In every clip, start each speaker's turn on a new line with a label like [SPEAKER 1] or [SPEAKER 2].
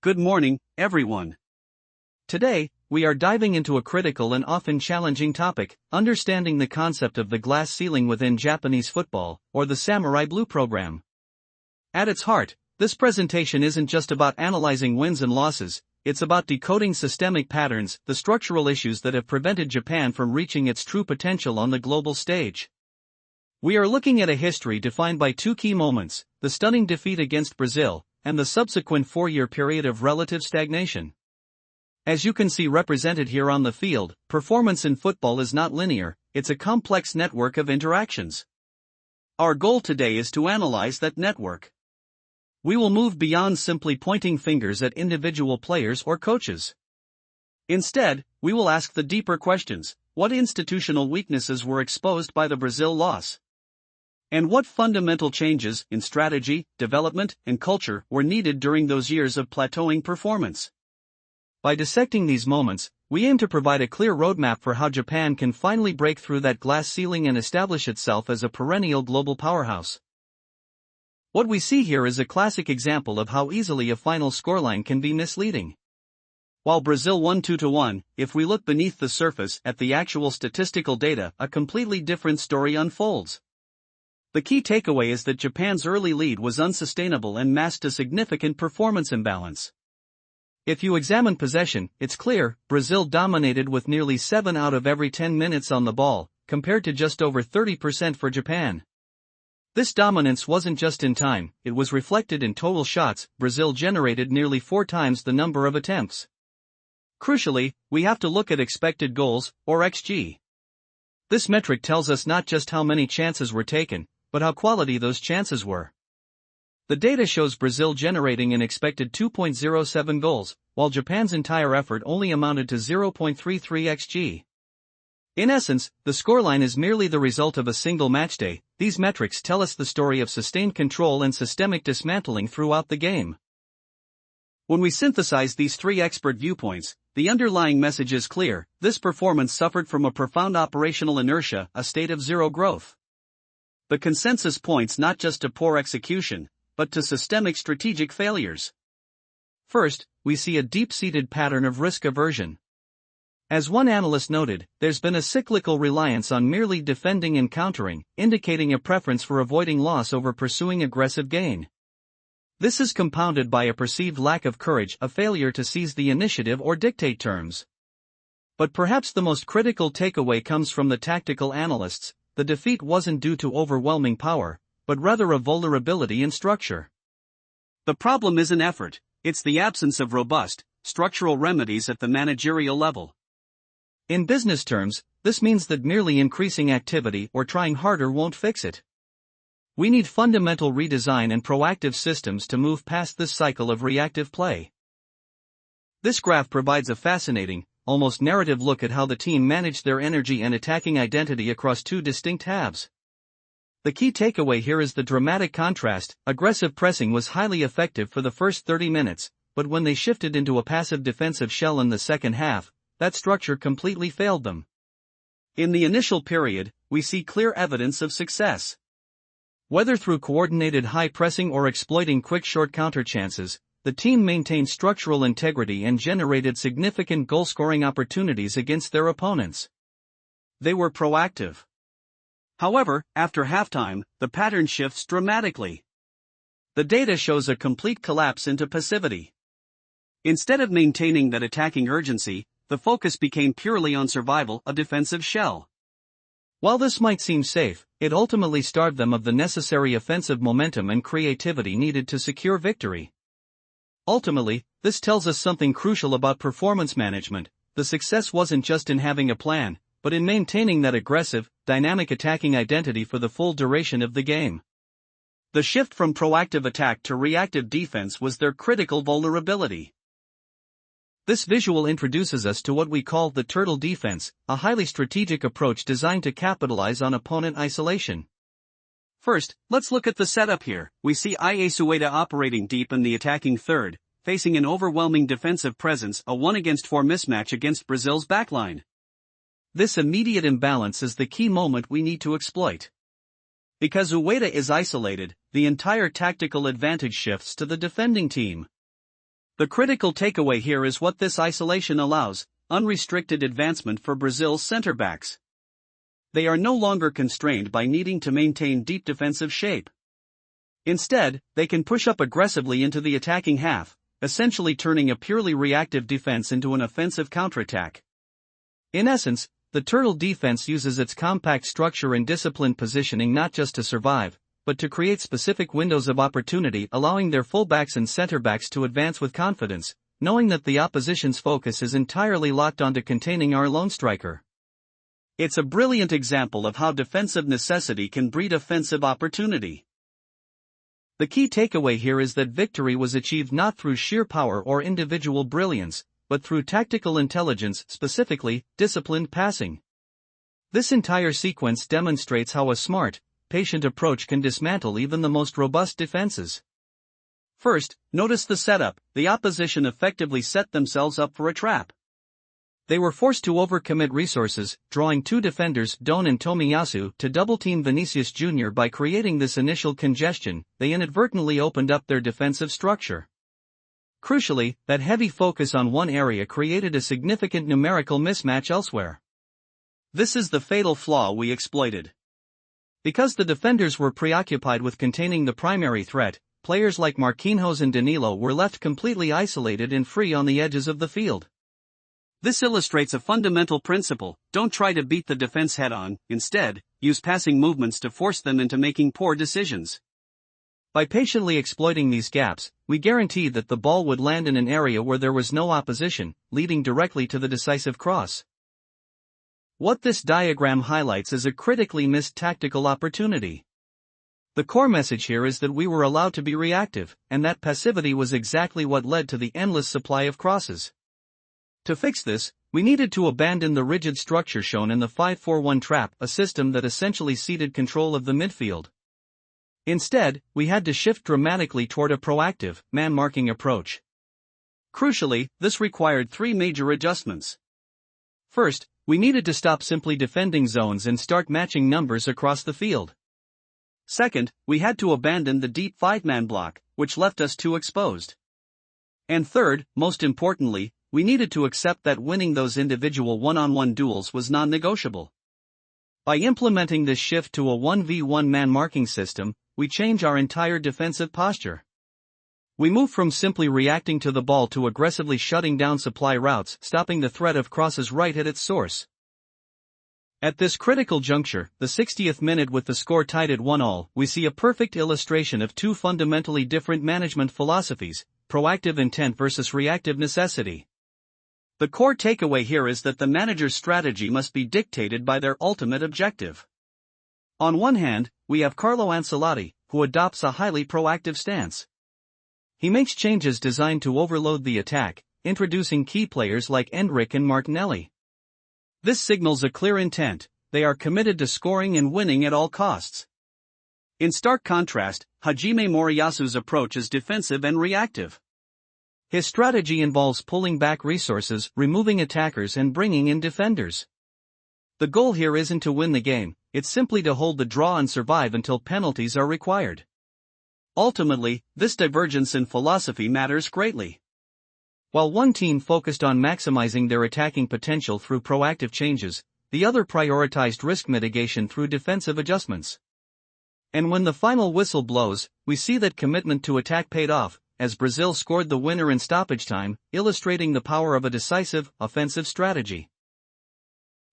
[SPEAKER 1] Good morning, everyone. Today, we are diving into a critical and often challenging topic, understanding the concept of the glass ceiling within Japanese football, or the Samurai Blue program. At its heart, this presentation isn't just about analyzing wins and losses, it's about decoding systemic patterns, the structural issues that have prevented Japan from reaching its true potential on the global stage. We are looking at a history defined by two key moments, the stunning defeat against Brazil, and the subsequent 4-year period of relative stagnation. As you can see represented here on the field, performance in football is not linear, it's a complex network of interactions. Our goal today is to analyze that network. We will move beyond simply pointing fingers at individual players or coaches. Instead, we will ask the deeper questions: what institutional weaknesses were exposed by the Brazil loss? And what fundamental changes in strategy, development, and culture were needed during those years of plateauing performance? By dissecting these moments, we aim to provide a clear roadmap for how Japan can finally break through that glass ceiling and establish itself as a perennial global powerhouse. What we see here is a classic example of how easily a final scoreline can be misleading. While Brazil won 2-1, if we look beneath the surface at the actual statistical data, a completely different story unfolds. The key takeaway is that Japan's early lead was unsustainable and masked a significant performance imbalance. If you examine possession, it's clear, Brazil dominated with nearly 7 out of every 10 minutes on the ball, compared to just over 30% for Japan. This dominance wasn't just in time, it was reflected in total shots. Brazil generated nearly 4 times the number of attempts. Crucially, we have to look at expected goals, or XG. This metric tells us not just how many chances were taken, but how quality those chances were. The data shows Brazil generating an expected 2.07 goals, while Japan's entire effort only amounted to 0.33 xg. In essence, the scoreline is merely the result of a single matchday. These metrics tell us the story of sustained control and systemic dismantling throughout the game. When we synthesize these three expert viewpoints, the underlying message is clear: this performance suffered from a profound operational inertia, a state of zero growth. The consensus points not just to poor execution, but to systemic strategic failures. First, we see a deep-seated pattern of risk aversion. As one analyst noted, there's been a cyclical reliance on merely defending and countering, indicating a preference for avoiding loss over pursuing aggressive gain. This is compounded by a perceived lack of courage, a failure to seize the initiative or dictate terms. But perhaps the most critical takeaway comes from the tactical analysts. The defeat wasn't due to overwhelming power, but rather a vulnerability in structure. The problem isn't effort, it's the absence of robust, structural remedies at the managerial level. In business terms, this means that merely increasing activity or trying harder won't fix it. We need fundamental redesign and proactive systems to move past this cycle of reactive play. This graph provides a fascinating, almost narrative look at how the team managed their energy and attacking identity across two distinct halves. The key takeaway here is the dramatic contrast. Aggressive pressing was highly effective for the first 30 minutes, but when they shifted into a passive defensive shell in the second half, that structure completely failed them. In the initial period, we see clear evidence of success. Whether through coordinated high pressing or exploiting quick short counter chances, the team maintained structural integrity and generated significant goal-scoring opportunities against their opponents. They were proactive. However, after halftime, the pattern shifts dramatically. The data shows a complete collapse into passivity. Instead of maintaining that attacking urgency, the focus became purely on survival, a defensive shell. While this might seem safe, it ultimately starved them of the necessary offensive momentum and creativity needed to secure victory. Ultimately, this tells us something crucial about performance management. The success wasn't just in having a plan, but in maintaining that aggressive, dynamic attacking identity for the full duration of the game. The shift from proactive attack to reactive defense was their critical vulnerability. This visual introduces us to what we call the turtle defense, a highly strategic approach designed to capitalize on opponent isolation. First, let's look at the setup here. We see Sueda operating deep in the attacking third, facing an overwhelming defensive presence, a 1-against-4 mismatch against Brazil's backline. This immediate imbalance is the key moment we need to exploit. Because Ueda is isolated, the entire tactical advantage shifts to the defending team. The critical takeaway here is what this isolation allows: unrestricted advancement for Brazil's center backs. They are no longer constrained by needing to maintain deep defensive shape. Instead, they can push up aggressively into the attacking half, essentially turning a purely reactive defense into an offensive counterattack. In essence, the Turtle defense uses its compact structure and disciplined positioning not just to survive, but to create specific windows of opportunity, allowing their fullbacks and centerbacks to advance with confidence, knowing that the opposition's focus is entirely locked onto containing our lone striker. It's a brilliant example of how defensive necessity can breed offensive opportunity. The key takeaway here is that victory was achieved not through sheer power or individual brilliance, but through tactical intelligence, specifically, disciplined passing. This entire sequence demonstrates how a smart, patient approach can dismantle even the most robust defenses. First, notice the setup. The opposition effectively set themselves up for a trap. They were forced to overcommit resources, drawing two defenders, Don and Tomiyasu, to double-team Vinicius Jr. By creating this initial congestion, they inadvertently opened up their defensive structure. Crucially, that heavy focus on one area created a significant numerical mismatch elsewhere. This is the fatal flaw we exploited. Because the defenders were preoccupied with containing the primary threat, players like Marquinhos and Danilo were left completely isolated and free on the edges of the field. This illustrates a fundamental principle: don't try to beat the defense head-on, instead, use passing movements to force them into making poor decisions. By patiently exploiting these gaps, we guaranteed that the ball would land in an area where there was no opposition, leading directly to the decisive cross. What this diagram highlights is a critically missed tactical opportunity. The core message here is that we were allowed to be reactive, and that passivity was exactly what led to the endless supply of crosses. To fix this, we needed to abandon the rigid structure shown in the 5-4-1 trap, a system that essentially ceded control of the midfield. Instead, we had to shift dramatically toward a proactive, man-marking approach. Crucially, this required three major adjustments. First, we needed to stop simply defending zones and start matching numbers across the field. Second, we had to abandon the deep five-man block, which left us too exposed. And third, most importantly, we needed to accept that winning those individual one-on-one duels was non-negotiable. By implementing this shift to a 1v1 man-marking system, we change our entire defensive posture. We move from simply reacting to the ball to aggressively shutting down supply routes, stopping the threat of crosses right at its source. At this critical juncture, the 60th minute with the score tied at 1-1, we see a perfect illustration of two fundamentally different management philosophies: proactive intent versus reactive necessity. The core takeaway here is that the manager's strategy must be dictated by their ultimate objective. On one hand, we have Carlo Ancelotti, who adopts a highly proactive stance. He makes changes designed to overload the attack, introducing key players like Endrick and Martinelli. This signals a clear intent: they are committed to scoring and winning at all costs. In stark contrast, Hajime Moriyasu's approach is defensive and reactive. His strategy involves pulling back resources, removing attackers and bringing in defenders. The goal here isn't to win the game, it's simply to hold the draw and survive until penalties are required. Ultimately, this divergence in philosophy matters greatly. While one team focused on maximizing their attacking potential through proactive changes, the other prioritized risk mitigation through defensive adjustments. And when the final whistle blows, we see that commitment to attack paid off, as Brazil scored the winner in stoppage time, illustrating the power of a decisive, offensive strategy.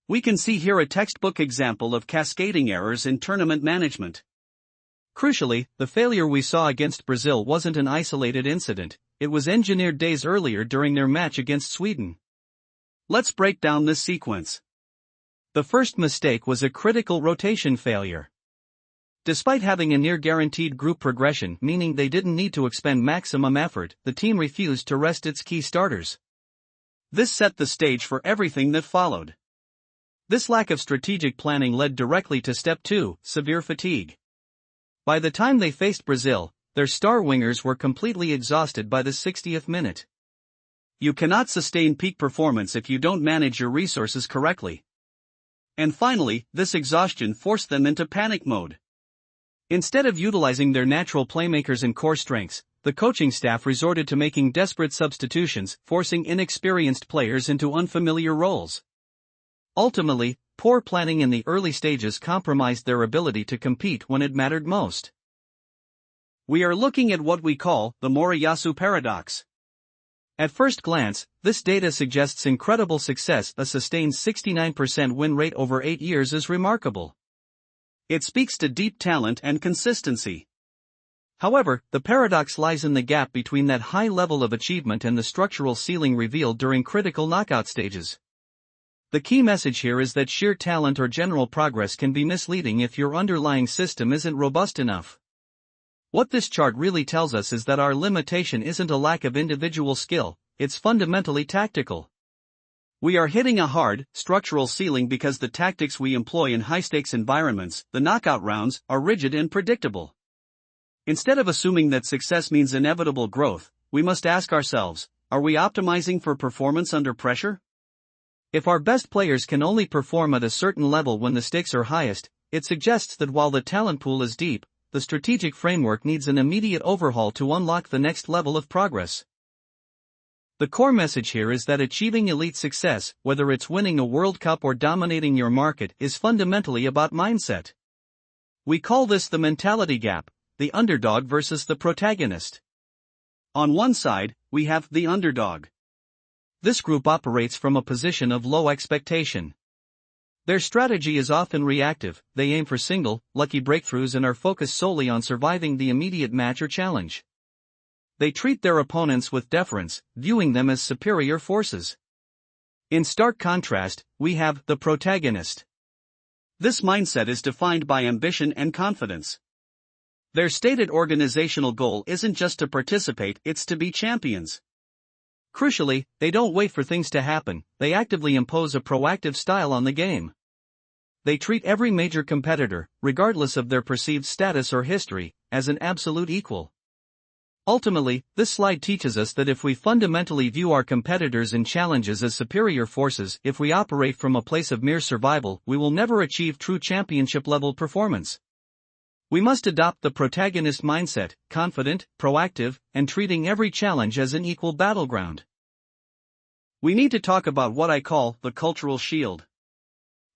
[SPEAKER 1] We can see here a textbook example of cascading errors in tournament management. Crucially, the failure we saw against Brazil wasn't an isolated incident, it was engineered days earlier during their match against Sweden. Let's break down this sequence. The first mistake was a critical rotation failure. Despite having a near-guaranteed group progression, meaning they didn't need to expend maximum effort, the team refused to rest its key starters. This set the stage for everything that followed. This lack of strategic planning led directly to step 2, severe fatigue. By the time they faced Brazil, their star wingers were completely exhausted by the 60th minute. You cannot sustain peak performance if you don't manage your resources correctly. And finally, this exhaustion forced them into panic mode. Instead of utilizing their natural playmakers and core strengths, the coaching staff resorted to making desperate substitutions, forcing inexperienced players into unfamiliar roles. Ultimately, poor planning in the early stages compromised their ability to compete when it mattered most. We are looking at what we call the Moriyasu paradox. At first glance, this data suggests incredible success. A sustained 69% win rate over 8 years is remarkable. It speaks to deep talent and consistency. However, the paradox lies in the gap between that high level of achievement and the structural ceiling revealed during critical knockout stages. The key message here is that sheer talent or general progress can be misleading if your underlying system isn't robust enough. What this chart really tells us is that our limitation isn't a lack of individual skill, it's fundamentally tactical. We are hitting a hard, structural ceiling because the tactics we employ in high-stakes environments, the knockout rounds, are rigid and predictable. Instead of assuming that success means inevitable growth, we must ask ourselves, are we optimizing for performance under pressure? If our best players can only perform at a certain level when the stakes are highest, it suggests that while the talent pool is deep, the strategic framework needs an immediate overhaul to unlock the next level of progress. The core message here is that achieving elite success, whether it's winning a World Cup or dominating your market, is fundamentally about mindset. We call this the mentality gap, the underdog versus the protagonist. On one side, we have the underdog. This group operates from a position of low expectation. Their strategy is often reactive, they aim for single, lucky breakthroughs and are focused solely on surviving the immediate match or challenge. They treat their opponents with deference, viewing them as superior forces. In stark contrast, we have the protagonist. This mindset is defined by ambition and confidence. Their stated organizational goal isn't just to participate, it's to be champions. Crucially, they don't wait for things to happen, they actively impose a proactive style on the game. They treat every major competitor, regardless of their perceived status or history, as an absolute equal. Ultimately, this slide teaches us that if we fundamentally view our competitors and challenges as superior forces, if we operate from a place of mere survival, we will never achieve true championship-level performance. We must adopt the protagonist mindset, confident, proactive, and treating every challenge as an equal battleground. We need to talk about what I call the cultural shield.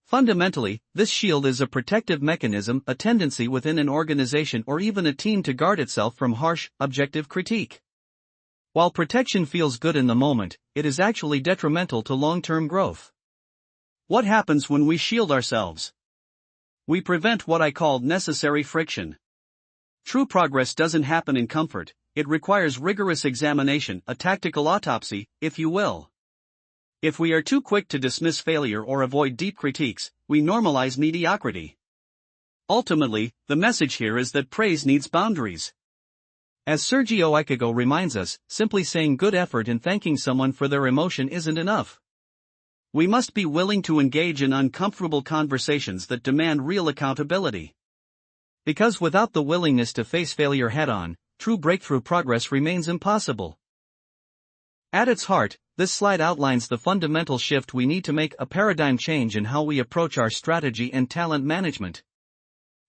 [SPEAKER 1] Fundamentally, this shield is a protective mechanism, a tendency within an organization or even a team to guard itself from harsh, objective critique. While protection feels good in the moment, it is actually detrimental to long-term growth. What happens when we shield ourselves? We prevent what I call necessary friction. True progress doesn't happen in comfort, it requires rigorous examination, a tactical autopsy, if you will. If we are too quick to dismiss failure or avoid deep critiques, we normalize mediocrity. Ultimately, the message here is that praise needs boundaries. As Sergio Ikago reminds us, simply saying good effort and thanking someone for their emotion isn't enough. We must be willing to engage in uncomfortable conversations that demand real accountability. Because without the willingness to face failure head-on, true breakthrough progress remains impossible. At its heart, this slide outlines the fundamental shift we need to make, a paradigm change in how we approach our strategy and talent management.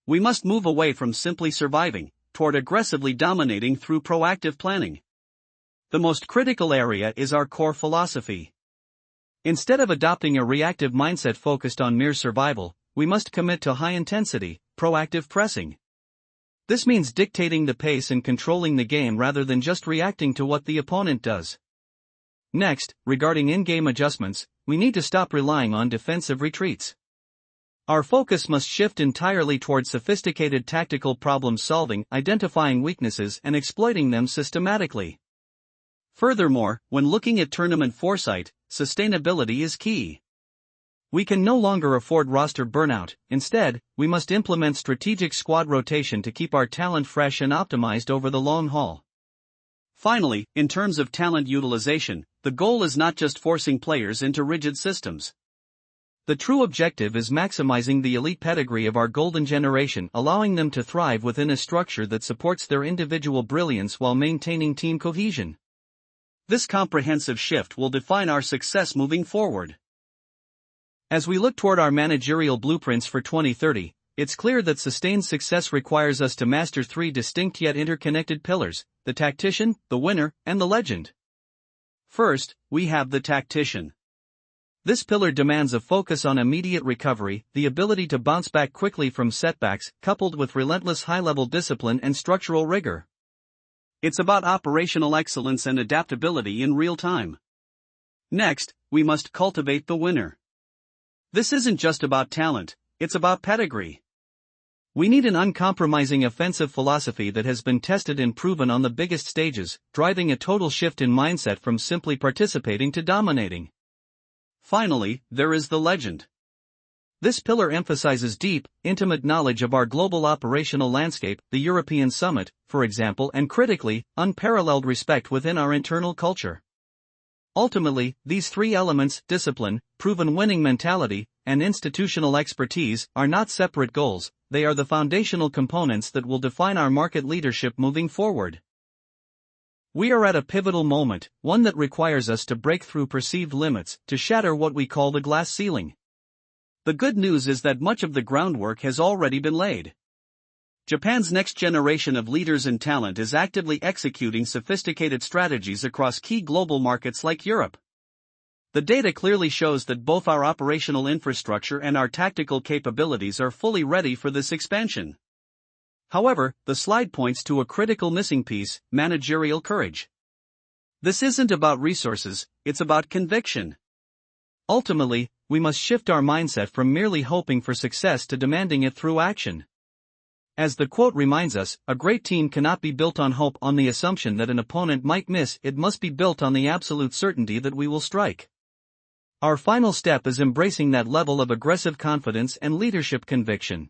[SPEAKER 1] We must move away from simply surviving, toward aggressively dominating through proactive planning. The most critical area is our core philosophy. Instead of adopting a reactive mindset focused on mere survival, we must commit to high-intensity, proactive pressing. This means dictating the pace and controlling the game rather than just reacting to what the opponent does. Next, regarding in-game adjustments, we need to stop relying on defensive retreats. Our focus must shift entirely toward sophisticated tactical problem-solving, identifying weaknesses and exploiting them systematically. Furthermore, when looking at tournament foresight, sustainability is key. We can no longer afford roster burnout, instead, we must implement strategic squad rotation to keep our talent fresh and optimized over the long haul. Finally, in terms of talent utilization, the goal is not just forcing players into rigid systems. The true objective is maximizing the elite pedigree of our golden generation, allowing them to thrive within a structure that supports their individual brilliance while maintaining team cohesion. This comprehensive shift will define our success moving forward. As we look toward our managerial blueprints for 2030, it's clear that sustained success requires us to master three distinct yet interconnected pillars: the tactician, the winner, and the legend. First, we have the tactician. This pillar demands a focus on immediate recovery, the ability to bounce back quickly from setbacks, coupled with relentless high-level discipline and structural rigor. It's about operational excellence and adaptability in real time. Next, we must cultivate the winner. This isn't just about talent, it's about pedigree. We need an uncompromising offensive philosophy that has been tested and proven on the biggest stages, driving a total shift in mindset from simply participating to dominating. Finally, there is the legend. This pillar emphasizes deep, intimate knowledge of our global operational landscape, the European summit, for example, and critically, unparalleled respect within our internal culture. Ultimately, these three elements, discipline, proven winning mentality, and institutional expertise, are not separate goals, they are the foundational components that will define our market leadership moving forward. We are at a pivotal moment, one that requires us to break through perceived limits, to shatter what we call the glass ceiling. The good news is that much of the groundwork has already been laid. Japan's next generation of leaders and talent is actively executing sophisticated strategies across key global markets like Europe. The data clearly shows that both our operational infrastructure and our tactical capabilities are fully ready for this expansion. However, the slide points to a critical missing piece: managerial courage. This isn't about resources, it's about conviction. Ultimately, we must shift our mindset from merely hoping for success to demanding it through action. As the quote reminds us, a great team cannot be built on hope, on the assumption that an opponent might miss, it must be built on the absolute certainty that we will strike. Our final step is embracing that level of aggressive confidence and leadership conviction.